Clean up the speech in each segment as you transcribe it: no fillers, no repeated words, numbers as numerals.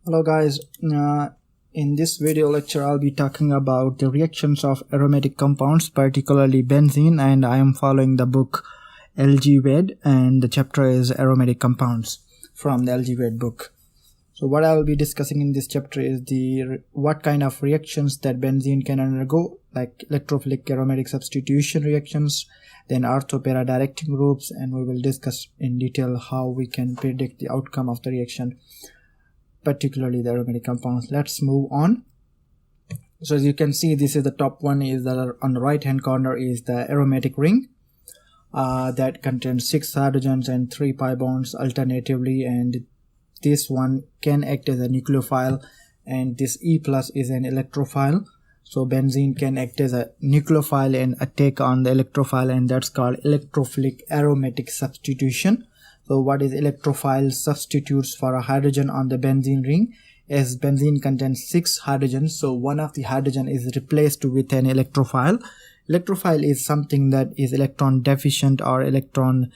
Hello guys, in this video lecture I'll be talking about the reactions of aromatic compounds, particularly benzene, and I am following the book L.G Wade, and the chapter is Aromatic Compounds from the L.G Wade book. So what I will be discussing in this chapter is what kind of reactions that benzene can undergo, like electrophilic aromatic substitution reactions, then ortho-para directing groups, and we will discuss in detail how we can predict the outcome of the reaction, particularly the aromatic compounds. Let's move on. So as you can see, this is the top one, is on the right hand corner is the aromatic ring that contains 6 hydrogens and 3 pi bonds alternatively, and this one can act as a nucleophile, and this E plus is an electrophile. So benzene can act as a nucleophile and attack on the electrophile, and that's called electrophilic aromatic substitution. So what is electrophile? Substitutes for a hydrogen on the benzene ring, as benzene contains 6 hydrogens, so one of the hydrogen is replaced with an electrophile. Electrophile is something that is electron deficient or electron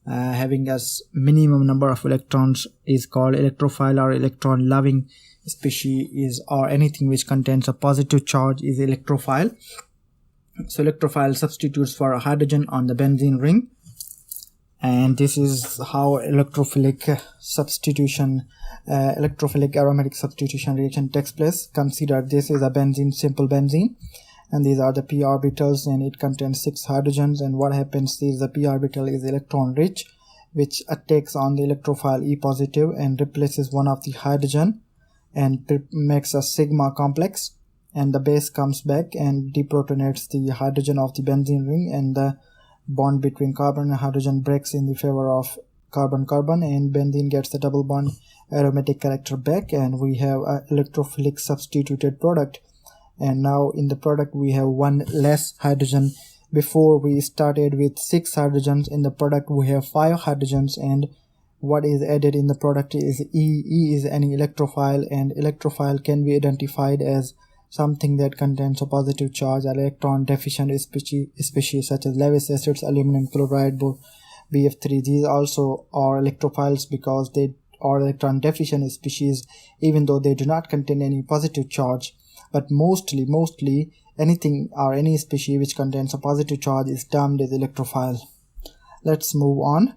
having a minimum number of electrons is called electrophile, or electron loving species, or anything which contains a positive charge is electrophile. So electrophile substitutes for a hydrogen on the benzene ring, and this is how electrophilic aromatic substitution reaction takes place. Consider this is a benzene, simple benzene, and these are the p orbitals, and it contains 6 hydrogens, and what happens is the p orbital is electron rich, which attacks on the electrophile E positive and replaces one of the hydrogen and makes a sigma complex, and the base comes back and deprotonates the hydrogen of the benzene ring, and the bond between carbon and hydrogen breaks in the favor of carbon-carbon, and benzene gets the double bond aromatic character back, and we have an electrophilic substituted product. And now in the product we have 1 less hydrogen. Before we started with 6 hydrogens, in the product we have 5 hydrogens, and what is added in the product is E. E is an electrophile, and electrophile can be identified as something that contains a positive charge, electron deficient species such as Lewis acids, aluminum chloride, BF3. These also are electrophiles because they are electron deficient species, even though they do not contain any positive charge. But mostly anything or any species which contains a positive charge is termed as electrophile. Let's move on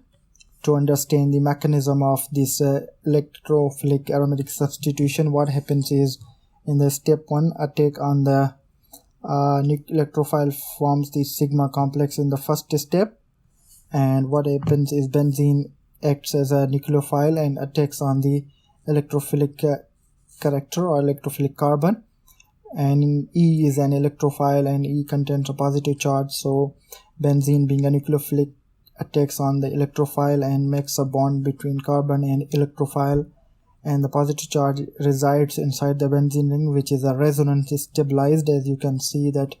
to understand the mechanism of this electrophilic aromatic substitution. What happens is, in the step 1, attack on the electrophile forms the sigma complex in the first step, and what happens is benzene acts as a nucleophile and attacks on the electrophilic character or electrophilic carbon, and E is an electrophile and E contains a positive charge, so benzene, being a nucleophilic, attacks on the electrophile and makes a bond between carbon and electrophile, and the positive charge resides inside the benzene ring, which is a resonance stabilized. As you can see that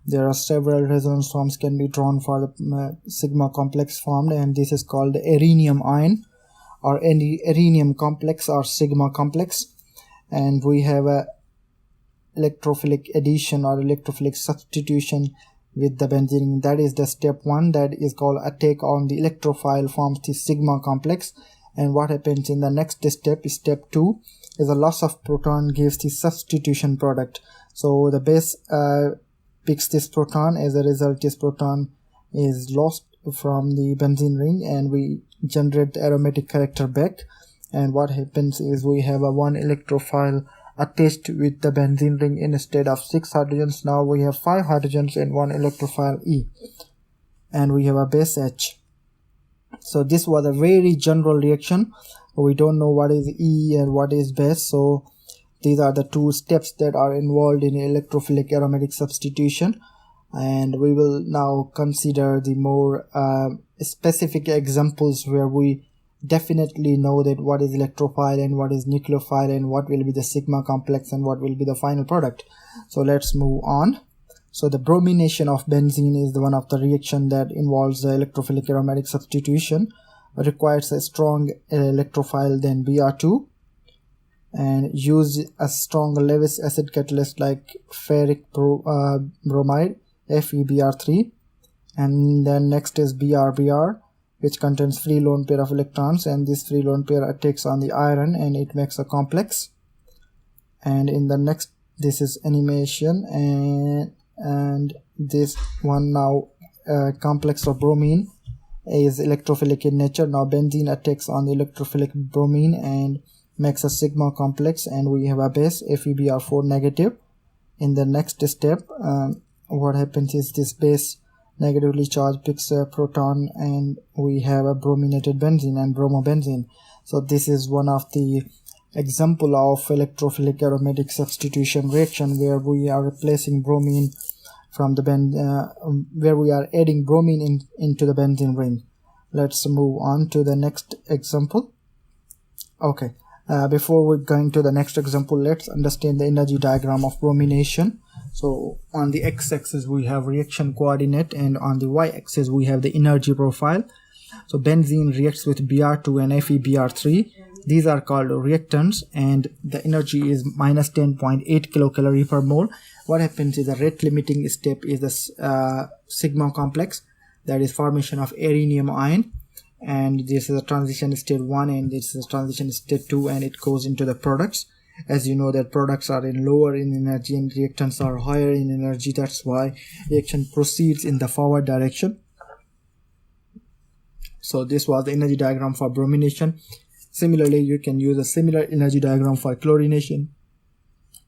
there are several resonance forms can be drawn for the sigma complex formed, and this is called the rhenium ion or any rhenium complex or sigma complex. And we have a electrophilic addition or electrophilic substitution with the benzene. That is the step 1, that is called attack on the electrophile forms the sigma complex. And what happens in the next step, step 2, is a loss of proton gives the substitution product. So the base picks this proton. As a result, this proton is lost from the benzene ring, and we generate the aromatic character back. And what happens is we have a 1 electrophile attached with the benzene ring instead of 6 hydrogens. Now we have 5 hydrogens and 1 electrophile E, and we have a base H. So this was a very general reaction. We don't know what is E and what is base, so these are the 2 steps that are involved in electrophilic aromatic substitution, and we will now consider the more specific examples where we definitely know that what is electrophile and what is nucleophile and what will be the sigma complex and what will be the final product. So let's move on. So the bromination of benzene is the one of the reaction that involves the electrophilic aromatic substitution, requires a strong electrophile than Br2, and use a strong Lewis acid catalyst like ferric bromide FeBr3, and then next is BrBr, which contains free lone pair of electrons, and this free lone pair attacks on the iron and it makes a complex. and in the next, this is animation, and this one now complex of bromine is electrophilic in nature. Now benzene attacks on the electrophilic bromine and makes a sigma complex, and we have a base FeBr4 negative. In the next step, what happens is this base negatively charged picks a proton, and we have a brominated benzene and bromobenzene. So this is one of the example of electrophilic aromatic substitution reaction, where we are replacing bromine from the where we are adding bromine into the benzene ring. Let's move on to the next example. Okay, before we're going to the next example, let's understand the energy diagram of bromination. So on the x-axis we have reaction coordinate, and on the y-axis we have the energy profile. So benzene reacts with Br2 and FeBr3. These are called reactants, and the energy is minus 10.8 kilocalorie per mole. What happens is the rate limiting step is the sigma complex, that is formation of arenium ion, and this is a transition state 1 and this is a transition state 2, and it goes into the products. As you know that products are lower in energy and reactants are higher in energy. That's why reaction proceeds in the forward direction. So this was the energy diagram for bromination. Similarly, you can use a similar energy diagram for chlorination,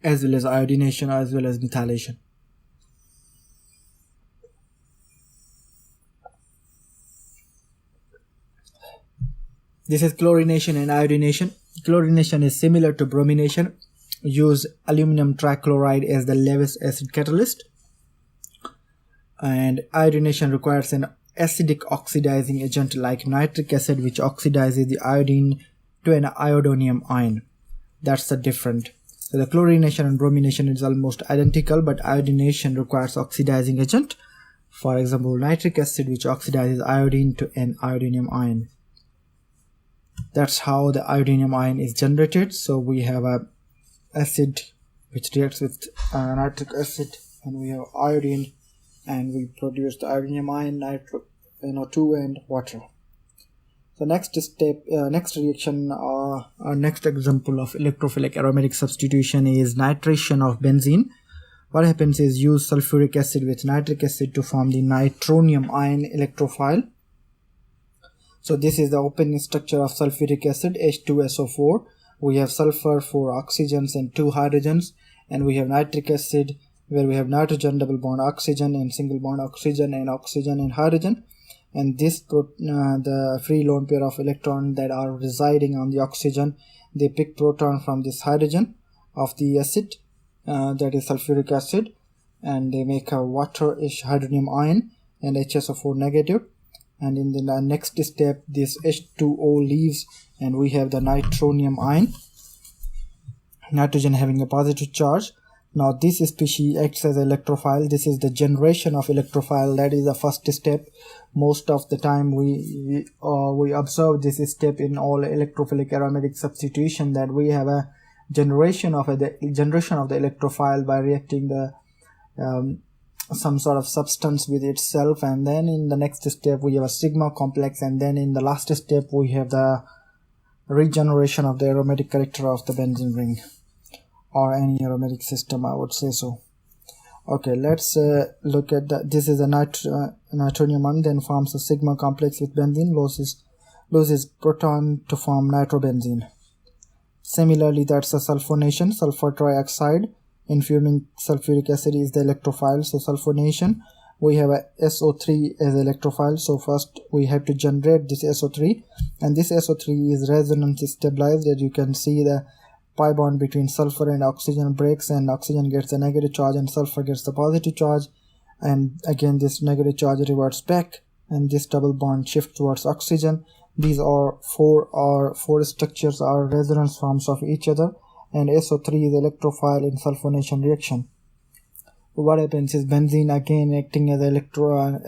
as well as iodination, as well as methylation. This is chlorination and iodination. Chlorination is similar to bromination. Use aluminum trichloride as the Lewis acid catalyst. And iodination requires an acidic oxidizing agent like nitric acid, which oxidizes the iodine to an iodonium ion. That's the difference. So the chlorination and bromination is almost identical, but iodination requires oxidizing agent. For example, nitric acid, which oxidizes iodine to an iodinium ion. That's how the iodinium ion is generated. So we have a acid which reacts with nitric acid, and we have iodine, and we produce the iodinium ion, NO2 and water. So next step, next reaction, our next example of electrophilic aromatic substitution is nitration of benzene. What happens is use sulfuric acid with nitric acid to form the nitronium ion electrophile. So this is the opening structure of sulfuric acid, H2SO4. We have sulfur, 4 oxygens and 2 hydrogens, and we have nitric acid where we have nitrogen, double bond oxygen, and single bond oxygen and hydrogen. And this the free lone pair of electrons that are residing on the oxygen, they pick proton from this hydrogen of the acid, that is sulfuric acid, and they make a water-ish hydronium ion and HSO4 negative. And in the next step, this H2O leaves, and we have the nitronium ion, nitrogen having a positive charge. Now this species acts as electrophile. This is the generation of electrophile. That is the first step. Most of the time we observe this step in all electrophilic aromatic substitution, that we have a generation of the electrophile by reacting the some sort of substance with itself, and then in the next step we have a sigma complex, and then in the last step we have the regeneration of the aromatic character of the benzene ring, or any aromatic system, I would say so. Okay, let's look at this is a nitronium ion, then forms a sigma complex with benzene, loses proton to form nitrobenzene. Similarly, that's a sulfonation, sulfur trioxide in fuming sulfuric acid is the electrophile. So sulfonation, we have a SO3 as electrophile. So first we have to generate this SO3, and this SO3 is resonance stabilized. As you can see, the pi bond between sulfur and oxygen breaks, and oxygen gets a negative charge and sulfur gets the positive charge, and again this negative charge reverts back, and this double bond shifts towards oxygen. These are four structures are resonance forms of each other, and SO3 is electrophile in sulfonation reaction. So what happens is benzene again acting as a nucleophile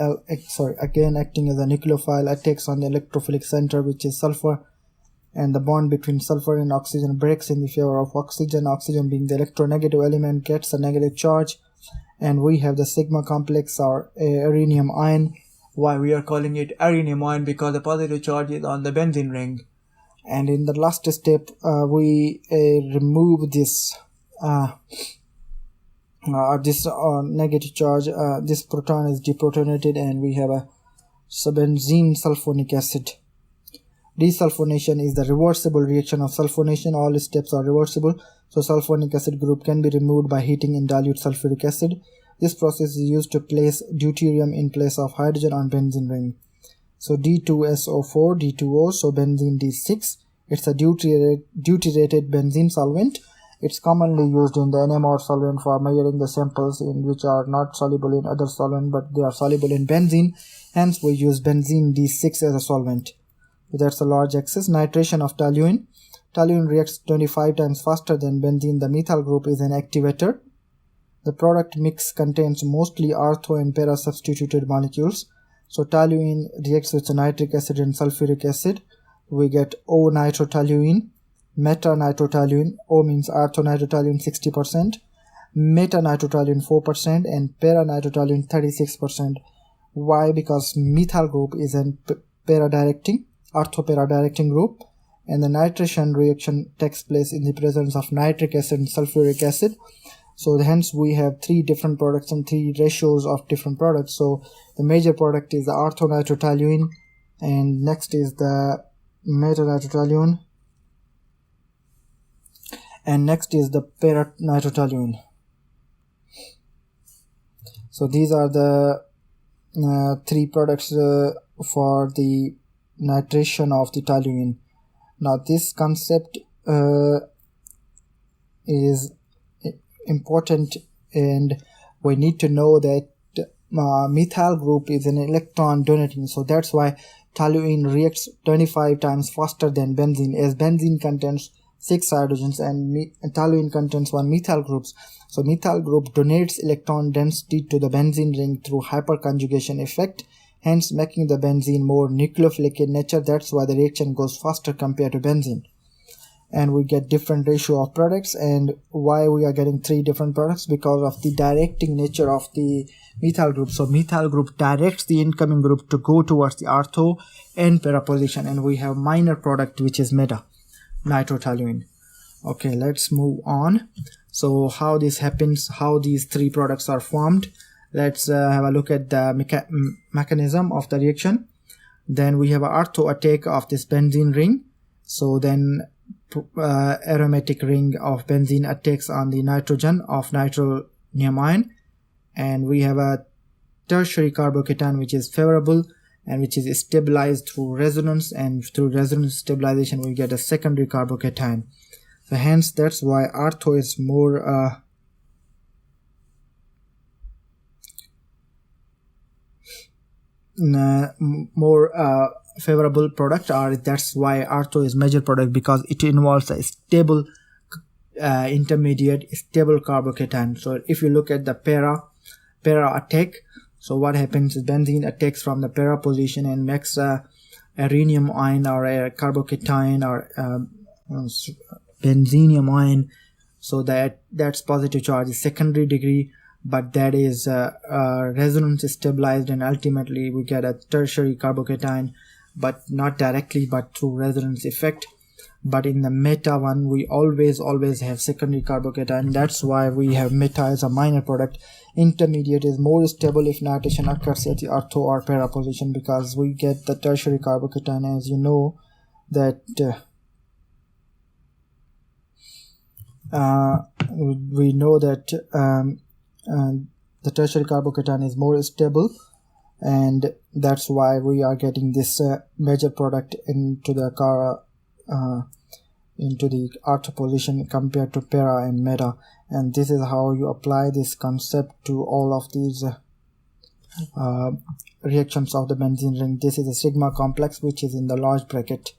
attacks on the electrophilic center, which is sulfur, and the bond between sulfur and oxygen breaks in the favor of oxygen. Oxygen, being the electronegative element, gets a negative charge, and we have the sigma complex or arenium ion. Why we are calling it arenium ion? Because the positive charge is on the benzene ring. And in the last step we remove this negative charge, this proton is deprotonated, and we have a benzene sulfonic acid. Desulfonation is the reversible reaction of sulfonation. All steps are reversible, so sulfonic acid group can be removed by heating in dilute sulfuric acid. This process is used to place deuterium in place of hydrogen on benzene ring. So D2SO4, D2O, so benzene D6. It's a deuterated benzene solvent. It's commonly used in the NMR solvent for measuring the samples in which are not soluble in other solvent, but they are soluble in benzene. Hence, we use benzene D6 as a solvent. So that's a large axis. Nitration of toluene. Toluene reacts 25 times faster than benzene. The methyl group is an activator. The product mix contains mostly ortho and para substituted molecules. So toluene reacts with nitric acid and sulfuric acid. We get O-nitrotoluene, meta-nitrotoluene. O means ortho-nitrotoluene 60%, meta-nitrotoluene 4%, and para-nitrotoluene 36%. Why? Because methyl group is an para-directing, ortho-para-directing group, and the nitration reaction takes place in the presence of nitric acid and sulfuric acid. So hence we have three different products and three ratios of different products. So the major product is the ortho-nitrotoluene, and next is the meta-nitrotoluene, and next is the para-nitrotoluene. So these are the three products for the nitration of the toluene. Now this concept is important, and we need to know that methyl group is an electron donating, so that's why toluene reacts 25 times faster than benzene, as benzene contains 6 hydrogens and toluene contains 1 methyl groups. So methyl group donates electron density to the benzene ring through hyperconjugation effect, hence making the benzene more nucleophilic in nature. That's why the reaction goes faster compared to benzene. And we get different ratio of products. And why we are getting three different products? Because of the directing nature of the methyl group. So methyl group directs the incoming group to go towards the ortho and para position, and we have minor product which is meta nitrotoluene. Okay, let's move on. So how this happens, how these three products are formed, let's have a look at the mechanism of the reaction. Then we have an ortho attack of this benzene ring. So then aromatic ring of benzene attacks on the nitrogen of nitronium ion, and we have a tertiary carbocation which is favorable and which is stabilized through resonance, and through resonance stabilization we get a secondary carbocation. So hence that's why ortho is more favorable product, or that's why ortho is major product, because it involves a stable intermediate stable carbocation. So if you look at the para attack, so what happens is benzene attacks from the para position and makes a rhenium ion or a carbocation or benzenium ion. So that's positive charge is secondary degree, but that is resonance stabilized, and ultimately we get a tertiary carbocation, but not directly but through resonance effect. But in the meta one we always have secondary carbocation. That's why we have meta as a minor product. Intermediate is more stable if nitration occurs at the ortho or para position, because we get the tertiary carbocation. As you know that we know that the tertiary carbocation is more stable, and that's why we are getting this major product into the ortho position compared to para and meta. And this is how you apply this concept to all of these reactions of the benzene ring. This is a sigma complex which is in the large bracket.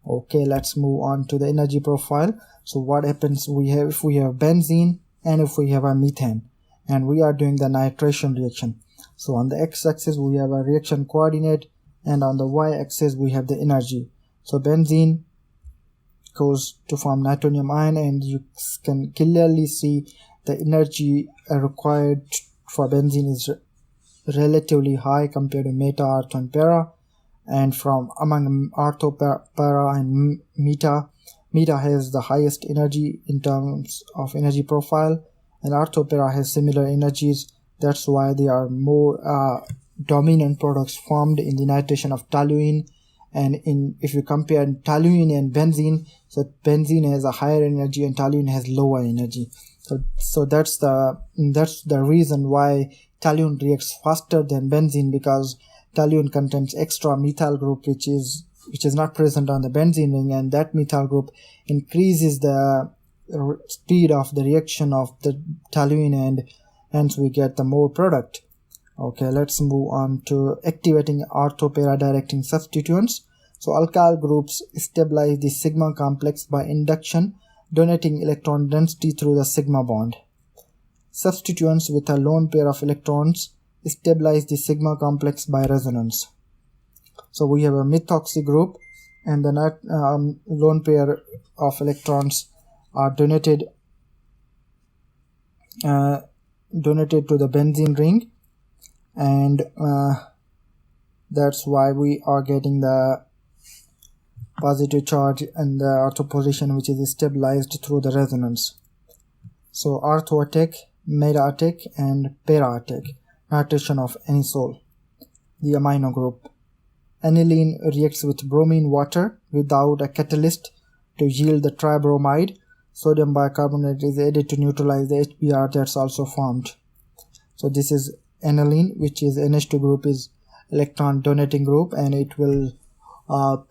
Okay, let's move on to the energy profile. So what happens, if we have benzene and if we have a methane, and we are doing the nitration reaction. So on the x-axis we have a reaction coordinate, and on the y-axis we have the energy. So benzene goes to form nitronium ion, and you can clearly see the energy required for benzene is relatively high compared to meta, ortho and para. And from among ortho, para and meta Meta has the highest energy in terms of energy profile, and Artho Para has similar energies. That's why they are more dominant products formed in the nitration of toluene. And if you compare toluene and benzene, so benzene has a higher energy and toluene has lower energy. So that's the reason why toluene reacts faster than benzene, because toluene contains extra methyl group which is not present on the benzene ring, and that methyl group increases the speed of the reaction of the toluene, and hence we get the more product. Okay, let's move on to activating ortho-para directing substituents. So alkyl groups stabilize the sigma complex by induction, donating electron density through the sigma bond. Substituents with a lone pair of electrons stabilize the sigma complex by resonance. So we have a methoxy group, and the lone pair of electrons are donated to the benzene ring, and that's why we are getting the positive charge in the ortho position, which is stabilized through the resonance. So orthoatic, metatic, and paratic, nitration of anisole. The amino group. Aniline reacts with bromine water without a catalyst to yield the tribromide. Sodium bicarbonate is added to neutralize the HBr that's also formed. So this is aniline, which is NH2 group, is electron donating group, and it will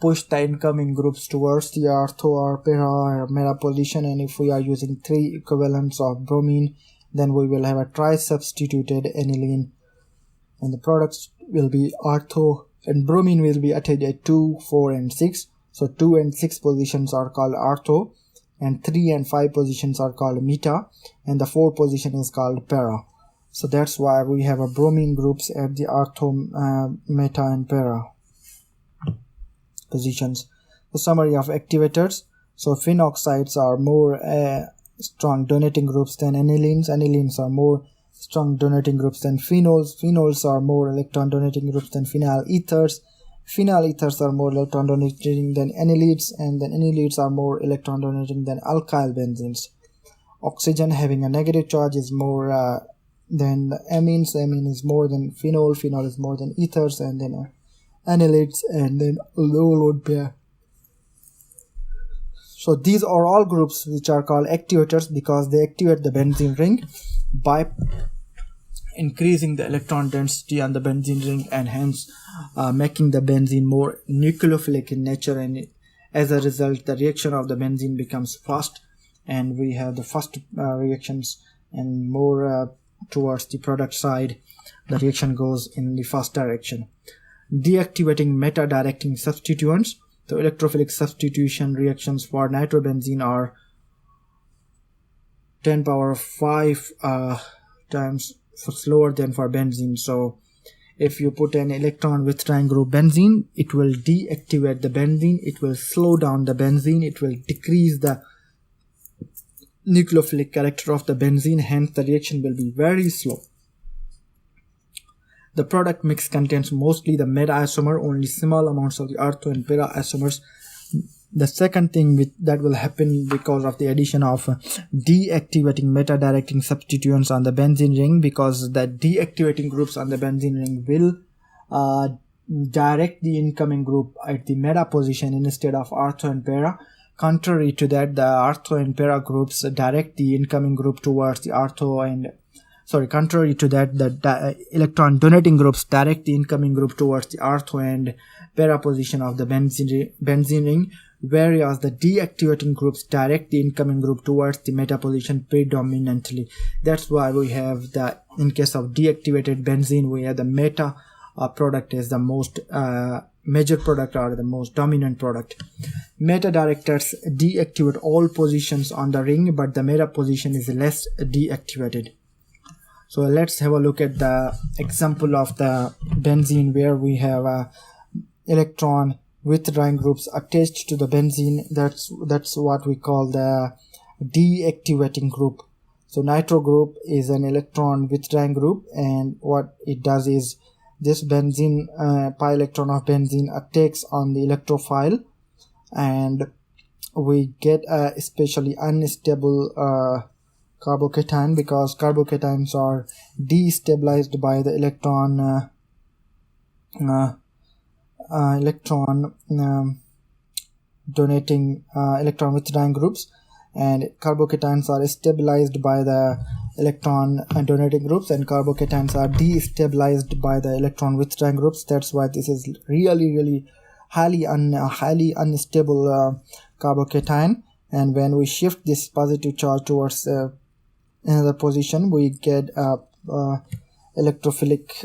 push the incoming groups towards the ortho or para or meta position. And if we are using 3 equivalents of bromine, then we will have a tri-substituted aniline, and the products will be ortho, and bromine will be attached at 2, 4, and 6. So 2 and 6 positions are called ortho, and 3 and 5 positions are called meta, and the 4 position is called para. So that's why we have a bromine groups at the ortho, meta, and para positions. The summary of activators. So phenoxides are more strong donating groups than anilines. Anilines are more strong donating groups than phenols. Phenols are more electron donating groups than phenyl ethers. Phenyl ethers are more electron donating than anilides, and then anilides are more electron donating than alkyl benzenes. Oxygen having a negative charge is more than the amines. Amine is more than phenol. Phenol is more than ethers, and then anilides, and then low load pair. So these are all groups which are called activators because they activate the benzene ring by increasing the electron density on the benzene ring, and hence making the benzene more nucleophilic in nature, and as a result the reaction of the benzene becomes fast, and we have the fast reactions, and more towards the product side the reaction goes in the fast direction. Deactivating meta-directing substituents. The electrophilic substitution reactions for nitrobenzene are 10 power 5 times slower than for benzene. So if you put an electron withdrawing group benzene, it will deactivate the benzene, it will slow down the benzene, it will decrease the nucleophilic character of the benzene, hence the reaction will be very slow. The product mix contains mostly the meta isomer, only small amounts of the ortho and para isomers. The second thing that will happen because of the addition of deactivating meta-directing substituents on the benzene ring, because the deactivating groups on the benzene ring will direct the incoming group at the meta position instead of ortho and para. Contrary to that, the ortho and para groups direct the incoming group towards the ortho and contrary to that, the electron donating groups direct the incoming group towards the ortho and para position of the benzene ring, whereas the deactivating groups direct the incoming group towards the meta position predominantly. That's why we have in case of deactivated benzene, we have the meta product as the most major product or the most dominant product. Meta directors deactivate all positions on the ring, but the meta position is less deactivated. So let's have a look at the example of the benzene where we have a electron withdrawing groups attached to the benzene. That's what we call the deactivating group. So nitro group is an electron withdrawing group, and what it does is this benzene pi electron of benzene attacks on the electrophile, and we get a especially unstable carbocation, because carbocations are destabilized by the electron donating electron withdrawing groups, and carbocations are stabilized by the electron donating groups, and carbocations are destabilized by the electron withdrawing groups. That's why this is really highly unstable carbocation. And when we shift this positive charge towards another position, we get a electrophilic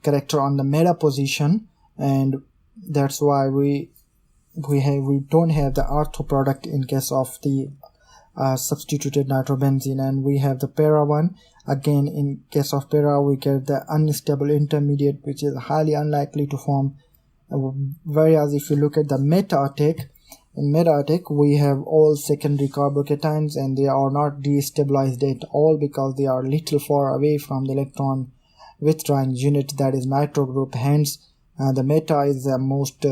character on the meta position, and that's why we don't have the ortho product in case of the substituted nitrobenzene, and we have the para one. Again, in case of para, we get the unstable intermediate, which is highly unlikely to form. Whereas if you look at the meta-attack, in meta-attack we have all secondary carbocations, and they are not destabilized at all because they are little far away from the electron withdrawing unit, that is nitro group. Hence the meta is the most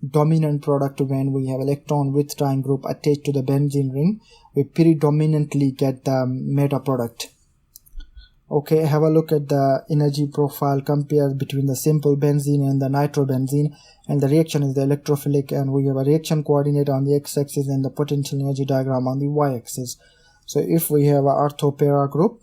dominant product. When we have electron withdrawing group attached to the benzene ring, we predominantly get the meta product. Okay, have a look at the energy profile compared between the simple benzene and the nitrobenzene, and the reaction is the electrophilic, and we have a reaction coordinate on the x-axis and the potential energy diagram on the y-axis. So if we have a ortho-para group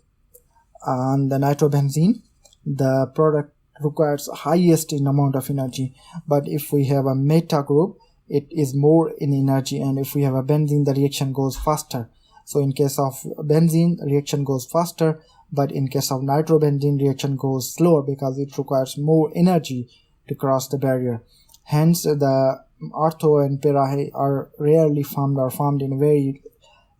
on the nitrobenzene, the product requires highest in amount of energy, but if we have a meta group, it is more in energy, and if we have a benzene, the reaction goes faster. So in case of benzene, reaction goes faster, but in case of nitrobenzene, reaction goes slower because it requires more energy to cross the barrier. Hence the ortho and para are rarely formed or formed in very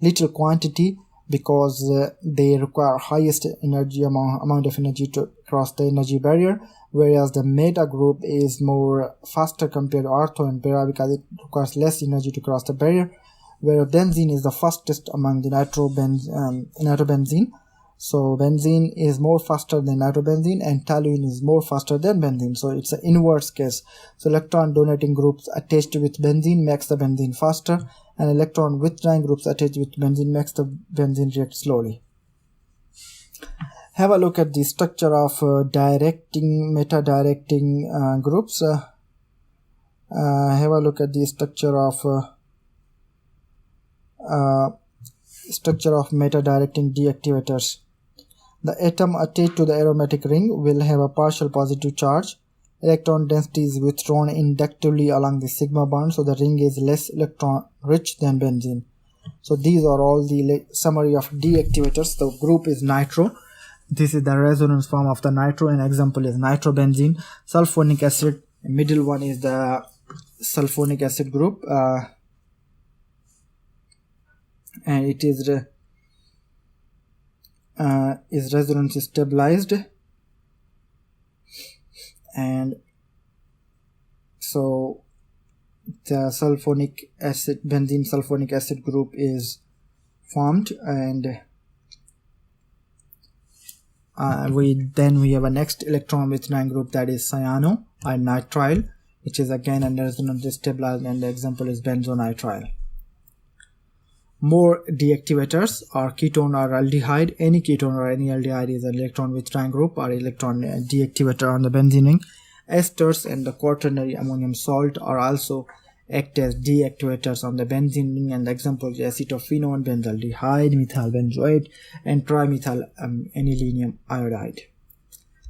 little quantity, because they require highest energy amount of energy to cross the energy barrier, whereas the meta group is more faster compared to ortho and para because it requires less energy to cross the barrier, where benzene is the fastest among the nitrobenzene. So benzene is more faster than nitrobenzene, and toluene is more faster than benzene. So it's an inverse case. So electron donating groups attached with benzene makes the benzene faster, and electron withdrawing groups attached with benzene makes the benzene react slowly. Have a look at the structure of meta-directing groups. Have a look at the structure of meta-directing deactivators. The atom attached to the aromatic ring will have a partial positive charge. Electron density is withdrawn inductively along the sigma bond, so the ring is less electron rich than benzene. So these are all the summary of deactivators. The group is nitro. This is the resonance form of the nitro, and example is nitrobenzene. Sulfonic acid, middle one is the sulfonic acid group, and it is resonance stabilized, and so the benzene sulfonic acid group is formed, and we have a next electron withdrawing group, that is cyano and nitrile, which is again a resonance stabilized, and the example is benzonitrile. More deactivators are ketone or aldehyde. Any ketone or any aldehyde is an electron withdrawing group or electron deactivator on the benzene ring. Esters and the quaternary ammonium salt are also act as deactivators on the benzene ring, and the example is acetophenone, benzaldehyde, methyl benzoate, and trimethyl anilinium iodide.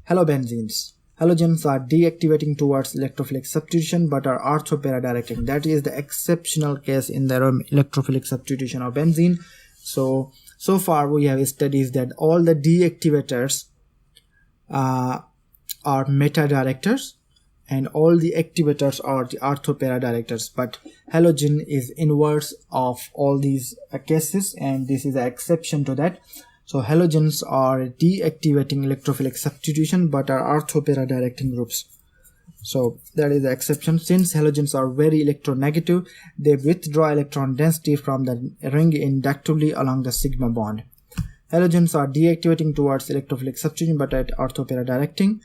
Halobenzenes. Halogens are deactivating towards electrophilic substitution but are ortho-para directing. That is the exceptional case in the electrophilic substitution of benzene. So far we have studies that all the deactivators are meta-directors, and all the activators are the ortho-para directors, but halogen is inverse of all these cases, and this is an exception to that. So halogens are deactivating electrophilic substitution but are ortho-para directing groups. So that is the exception. Since halogens are very electronegative, they withdraw electron density from the ring inductively along the sigma bond. Halogens are deactivating towards electrophilic substitution but at ortho-para directing,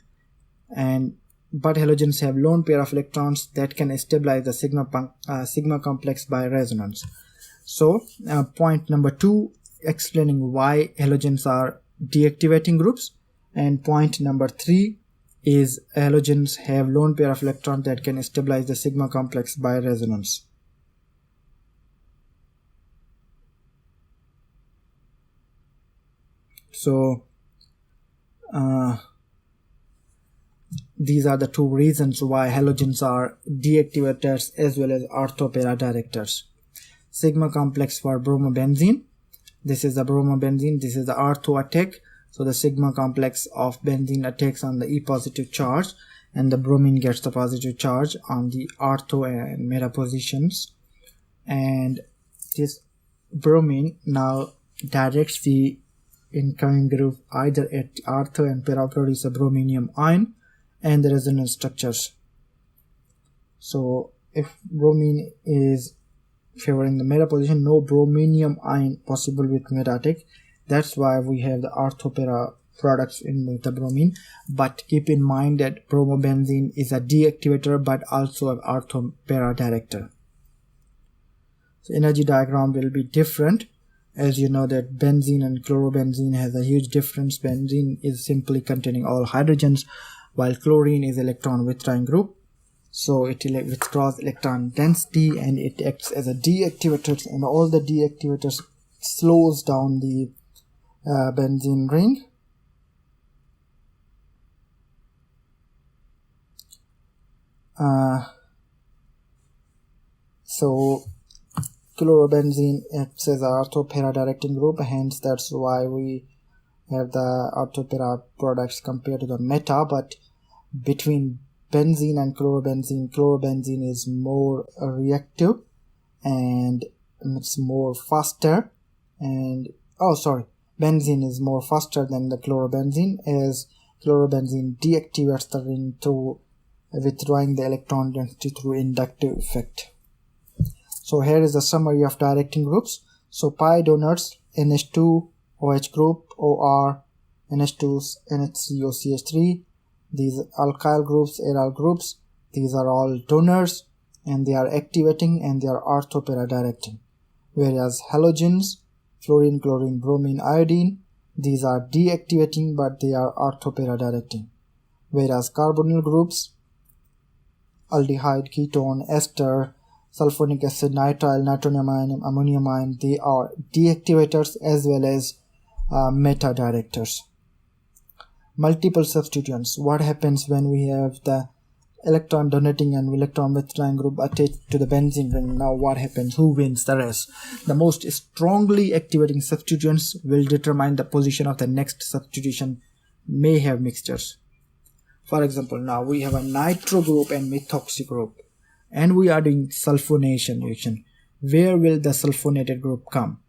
and but halogens have lone pair of electrons that can stabilize the sigma complex by resonance. So point number 2, explaining why halogens are deactivating groups, and point number 3 is halogens have lone pair of electrons that can stabilize the sigma complex by resonance. So these are the 2 reasons why halogens are deactivators as well as orthopara directors. Sigma complex for bromobenzene. This is the bromobenzene, this is the ortho attack. So the sigma complex of benzene attacks on the E positive charge, and the bromine gets the positive charge on the ortho and meta positions. And this bromine now directs the incoming group either at ortho and para produce a brominium ion and the resonance structures. So if bromine is favoring the meta position, no brominium ion possible with meta attack. That's why we have the orthopara products in the bromine. But keep in mind that bromobenzene is a deactivator but also an orthopara director. So energy diagram will be different, as you know that benzene and chlorobenzene has a huge difference. Benzene is simply containing all hydrogens, while chlorine is electron withdrawing group. So it withdraws electron density and it acts as a deactivator, and all the deactivators slows down the benzene ring. So chlorobenzene acts as an orthopara directing group, hence that's why we have the orthopara products compared to the meta. But between benzene and chlorobenzene is more reactive and it's more faster, and benzene is more faster than the chlorobenzene, as chlorobenzene deactivates the ring through withdrawing the electron density through inductive effect. So here is a summary of directing groups. So pi donors, NH2, OH group, OR, NH2, NHCO, CH3. These alkyl groups, aryl groups, these are all donors and they are activating and they are orthopara directing. Whereas halogens, fluorine, chlorine, bromine, iodine, these are deactivating but they are orthopara directing. Whereas carbonyl groups, aldehyde, ketone, ester, sulfonic acid, nitrile, nitronium ion, ammonium ion, they are deactivators as well as meta directors. Multiple substituents. What happens when we have the electron donating and electron withdrawing group attached to the benzene ring? Now what happens? Who wins the race? The most strongly activating substituents will determine the position of the next substitution. May have mixtures. For example, now we have a nitro group and methoxy group, and we are doing sulfonation reaction. Where will the sulfonated group come?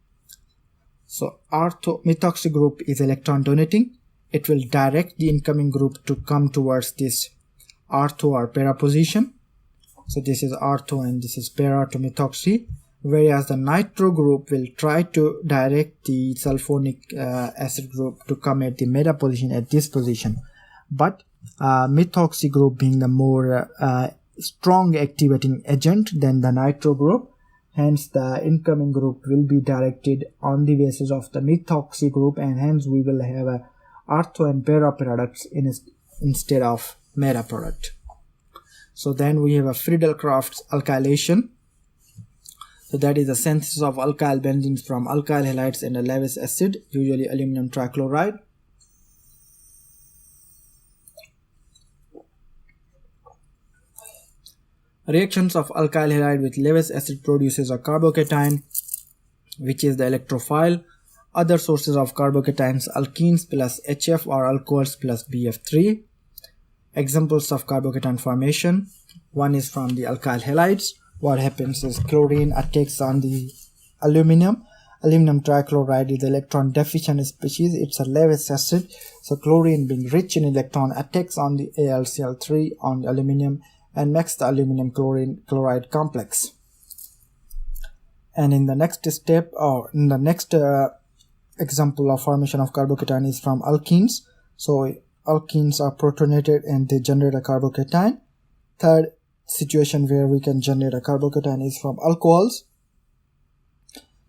So methoxy group is electron donating. It will direct the incoming group to come towards this ortho or para position. So this is ortho and this is para to methoxy. Whereas the nitro group will try to direct the sulfonic acid group to come at the meta position at this position. But methoxy group being the more strong activating agent than the nitro group, hence the incoming group will be directed on the basis of the methoxy group, and hence we will have a ortho and para products instead of meta product. So then we have a Friedel-Crafts alkylation. So that is the synthesis of alkyl benzenes from alkyl halides and a Lewis acid, usually aluminum trichloride. Reactions of alkyl halide with Lewis acid produces a carbocation, which is the electrophile. Other sources of carbocations, alkenes plus HF or alcohols plus BF3. Examples of carbocation formation. One is from the alkyl halides. What happens is chlorine attacks on the aluminum. Aluminum trichloride is the electron deficient species. It's a Lewis acid. So chlorine, being rich in electron, attacks on the AlCl3 on the aluminum and makes the aluminum chloride complex. And in the next step, or in the next example of formation of carbocation is from alkenes. So alkenes are protonated and they generate a carbocation. Third situation where we can generate a carbocation is from alcohols.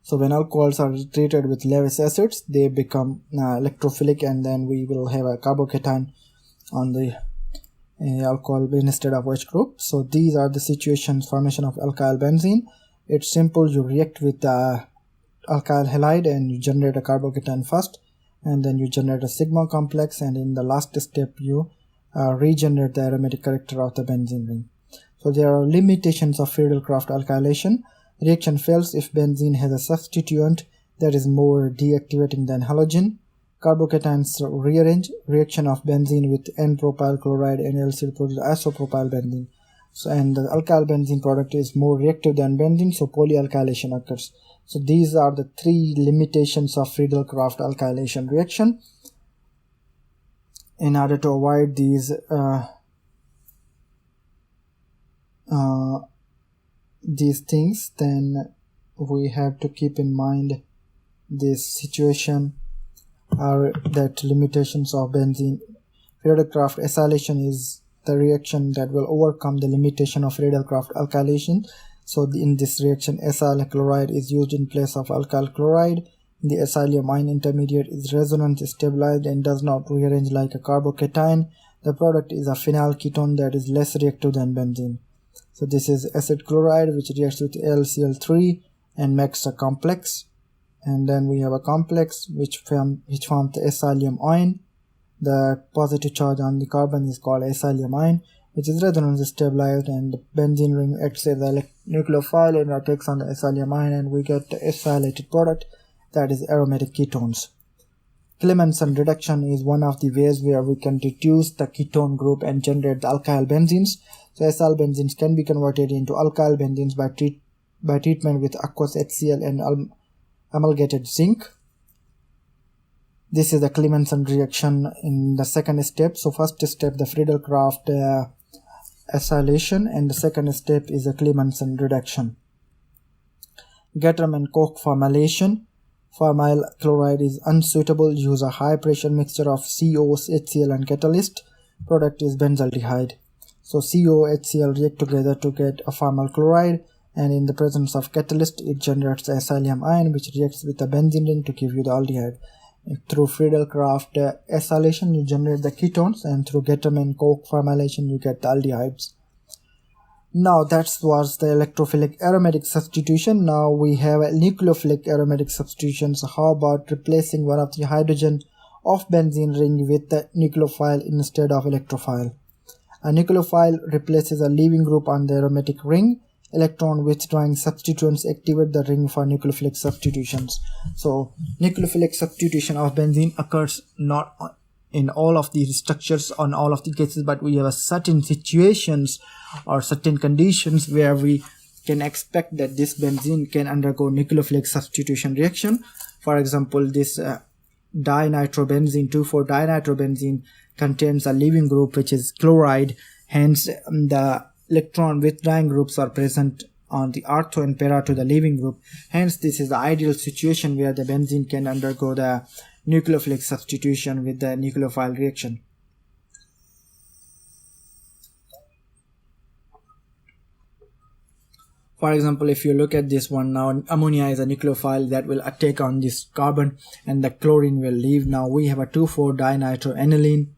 So when alcohols are treated with Lewis acids, they become electrophilic, and then we will have a carbocation on the alcohol instead of H group. So these are the situations. Formation of alkyl benzene. It's simple. You react with the alkyl halide and you generate a carbocation first, and then you generate a sigma complex, and in the last step you regenerate the aromatic character of the benzene ring. So there are limitations of Friedel-Crafts alkylation. Reaction fails if benzene has a substituent that is more deactivating than halogen. Carbocations rearrange. Reaction of benzene with N-propyl chloride and NaCl produces isopropyl benzene. So, and the alkyl benzene product is more reactive than benzene, so polyalkylation occurs. So these are the three limitations of Friedel-Crafts alkylation reaction. In order to avoid these things, then we have to keep in mind this situation are that limitations of benzene. Friedel-Crafts acylation is the reaction that will overcome the limitation of Friedel-Crafts alkylation. So in this reaction, acyl chloride is used in place of alkyl chloride. The acylamine intermediate is resonance stabilized and does not rearrange like a carbocation. The product is a phenyl ketone that is less reactive than benzene. So this is acid chloride which reacts with LCl3 and makes a complex. And then we have a complex which forms the acylium ion. The positive charge on the carbon is called acylium ion, which is resonance stabilized, and the benzene ring acts as a nucleophile and attacks on the acylium ion, and we get the acylated product, that is aromatic ketones. Clemmensen reduction is one of the ways where we can reduce the ketone group and generate the alkyl benzenes. So acyl benzenes can be converted into alkyl benzenes by treatment with aqueous HCl and amalgamated zinc. This is the Clemmensen reaction in the second step. So first step, the Friedel-Crafts acylation, and the second step is the Clemmensen reduction. Gatterman-Koch Formylation. Formyl chloride is unsuitable. Use a high pressure mixture of CO, HCl and catalyst. Product is benzaldehyde. So CO, HCl react together to get a formyl chloride, and in the presence of catalyst it generates the acylium ion which reacts with the benzene ring to give you the aldehyde. Through Friedel-Crafts acylation you generate the ketones, and through Gatterman-Koch formylation you get the aldehydes. Now that was the electrophilic aromatic substitution. Now we have a nucleophilic aromatic substitution. So how about replacing one of the hydrogen of benzene ring with the nucleophile instead of electrophile? A nucleophile replaces a leaving group on the aromatic ring. Electron withdrawing substituents activate the ring for nucleophilic substitutions. So nucleophilic substitution of benzene occurs not in all of these structures on all of the cases, but we have a certain situations or certain conditions where we can expect that this benzene can undergo nucleophilic substitution reaction. For example, this dinitrobenzene 2,4-dinitrobenzene contains a leaving group which is chloride, hence the electron withdrawing groups are present on the ortho and para to the leaving group. Hence this is the ideal situation where the benzene can undergo the nucleophilic substitution with the nucleophile reaction. For example, if you look at this one now, ammonia is a nucleophile that will attack on this carbon and the chlorine will leave. Now we have a 2,4-dinitroaniline.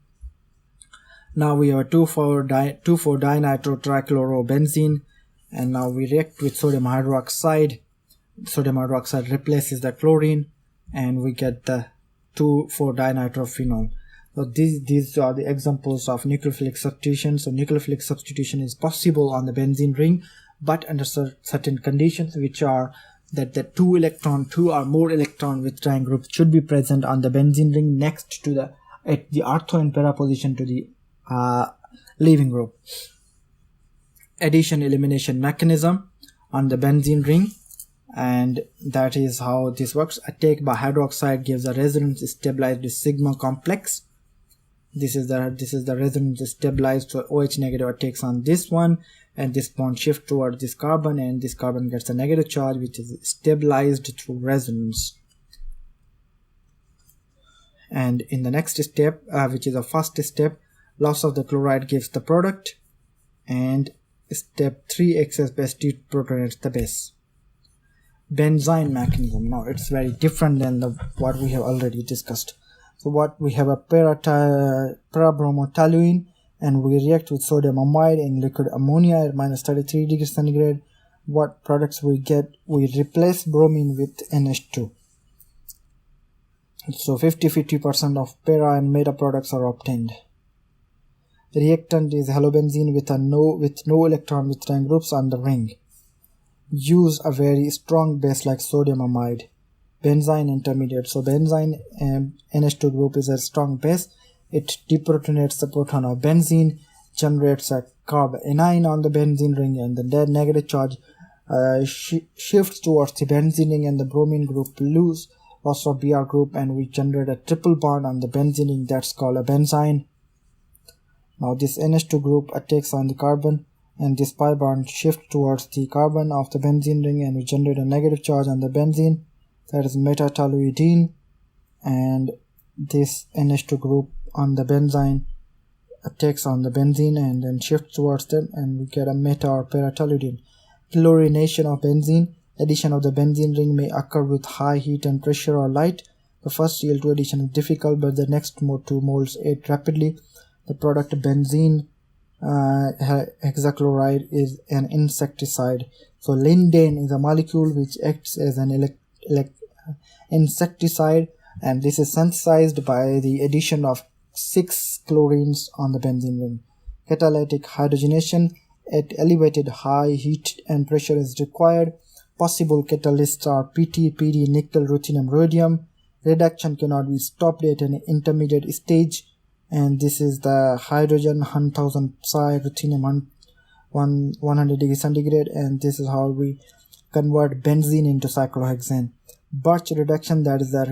Now we have a 2,4-dinitrotrichlorobenzene, and now we react with sodium hydroxide. Sodium hydroxide replaces the chlorine and we get the 2,4-dinitrophenol. So these are the examples of nucleophilic substitution. So nucleophilic substitution is possible on the benzene ring, but under certain conditions, which are that the two or more electron withdrawing groups should be present on the benzene ring next to the at the ortho and para position to the leaving group. Addition-Elimination Mechanism on the benzene ring, and that is how this works. Attack by hydroxide gives a resonance stabilized sigma complex. This is the resonance stabilized, so OH negative attacks on this one, and this bond shift towards this carbon, and this carbon gets a negative charge which is stabilized through resonance. And in the next step, which is the first step, loss of the chloride gives the product, and step 3, excess base deprotonates the base. Benzyne mechanism. Now it's very different than what we have already discussed. So what we have a para-bromotoluene, and we react with sodium amide in liquid ammonia at minus 33 degrees centigrade. What products we get? We replace bromine with NH2. So 50-50% of para and meta products are obtained. The reactant is halobenzene with no electron withdrawing groups on the ring. Use a very strong base like sodium amide. Benzyne Intermediate. So benzyne NH2 group is a strong base. It deprotonates the proton of benzene, generates a carbanion on the benzene ring, and the dead negative charge shifts towards the benzene ring, and the bromine group lose loss of Br group, and we generate a triple bond on the benzene ring. That's called a benzyne. Now this NH2 group attacks on the carbon, and this pi bond shifts towards the carbon of the benzene ring, and we generate a negative charge on the benzene. That is metatoluidine, and this NH2 group on the benzyne attacks on the benzene and then shifts towards them, and we get a meta or paratoluidine. Chlorination of benzene. Addition of the benzene ring may occur with high heat and pressure or light. The first Cl2 addition is difficult, but the next two moles aid rapidly. The product benzene hexachloride is an insecticide. So lindane is a molecule which acts as an insecticide, and this is synthesized by the addition of 6 chlorines on the benzene ring. Catalytic hydrogenation at elevated high heat and pressure is required. Possible catalysts are PT, PD, nickel, ruthenium, rhodium. Reduction cannot be stopped at an intermediate stage, and this is the hydrogen 1000 psi, ruthenium 100 degrees centigrade, and this is how we convert benzene into cyclohexane. Birch reduction, that is the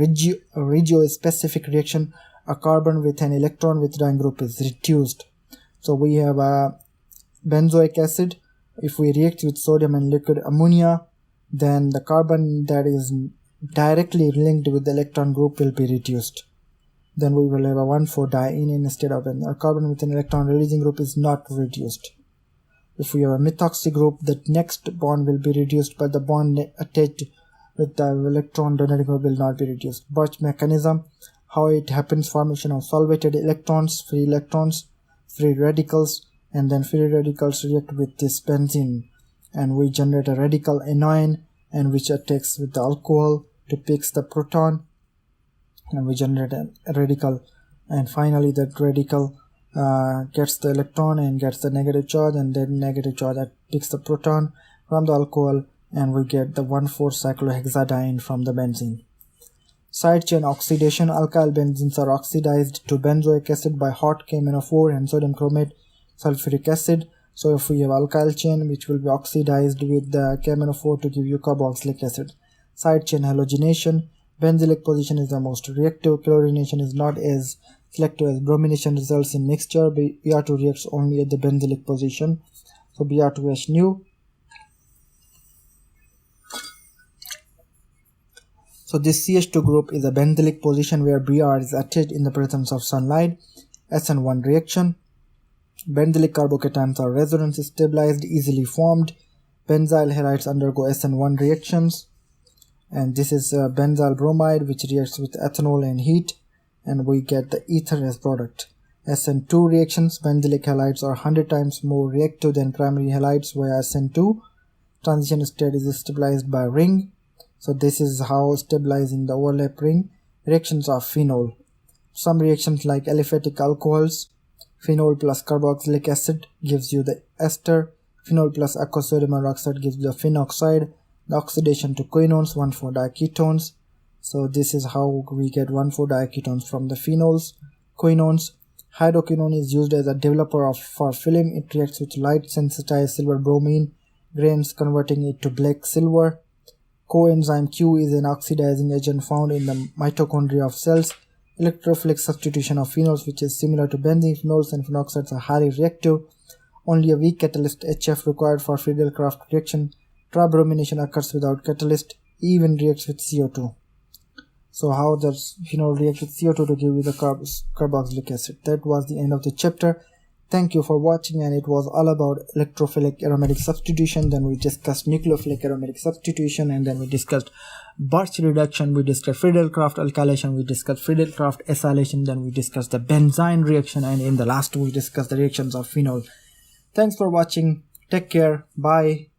regiospecific reaction. A carbon with an electron withdrawing group is reduced. So we have a benzoic acid. If we react with sodium and liquid ammonia, then the carbon that is directly linked with the electron group will be reduced. Then we will have a 1,4-diene instead of a carbon with an electron releasing group is not reduced. If we have a methoxy group, the next bond will be reduced, but the bond attached with the electron donating group will not be reduced. Birch mechanism, how it happens: formation of solvated electrons, free radicals, and then free radicals react with this benzene, and we generate a radical anion, and which attacks with the alcohol to fix the proton, and we generate a radical, and finally that radical gets the electron and gets the negative charge, and then negative charge that picks the proton from the alcohol, and we get the 1,4-cyclohexadiene from the benzene. Side chain oxidation. Alkyl benzenes are oxidized to benzoic acid by hot KMnO4 and sodium chromate sulfuric acid. So if we have alkyl chain, which will be oxidized with the KMnO4 to give you carboxylic acid. Side chain halogenation. Benzylic position is the most reactive. Chlorination is not as selective as bromination results in mixture. Br2 reacts only at the benzylic position. So Br2H nu. So this CH2 group is a benzylic position where Br is attached in the presence of sunlight. SN1 reaction. Benzylic carbocations are resonance stabilized, easily formed. Benzyl halides undergo SN1 reactions. And this is benzyl bromide, which reacts with ethanol and heat, and we get the ether as product. SN2 reactions. Benzylic halides are 100 times more reactive than primary halides via SN2. Transition state is stabilized by ring. So this is how stabilizing the overlap ring. Reactions of phenol. Some reactions like aliphatic alcohols. Phenol plus carboxylic acid gives you the ester. Phenol plus aqueous sodium hydroxide gives you the phenoxide. The oxidation to quinones, 1,4-diketones. So this is how we get 1,4-diketones from the phenols. Quinones. Hydroquinone is used as a developer for film. It reacts with light sensitized silver bromine grains, converting it to black silver. Coenzyme Q is an oxidizing agent found in the mitochondria of cells. Electrophilic substitution of phenols, which is similar to benzene. Phenols and phenoxides are highly reactive. Only a weak catalyst HF required for Friedel-Crafts reaction. Bromination occurs without catalyst, even reacts with CO2. So how does phenol react with CO2 to give you the carboxylic acid. That was the end of the chapter. Thank you for watching, and it was all about electrophilic aromatic substitution. Then we discussed nucleophilic aromatic substitution, and then we discussed Birch reduction, we discussed Friedel-Crafts alkylation, we discussed Friedel-Crafts acylation, then we discussed the Benzyne reaction, and in the last we discussed the reactions of phenol. Thanks for watching. Take care. Bye.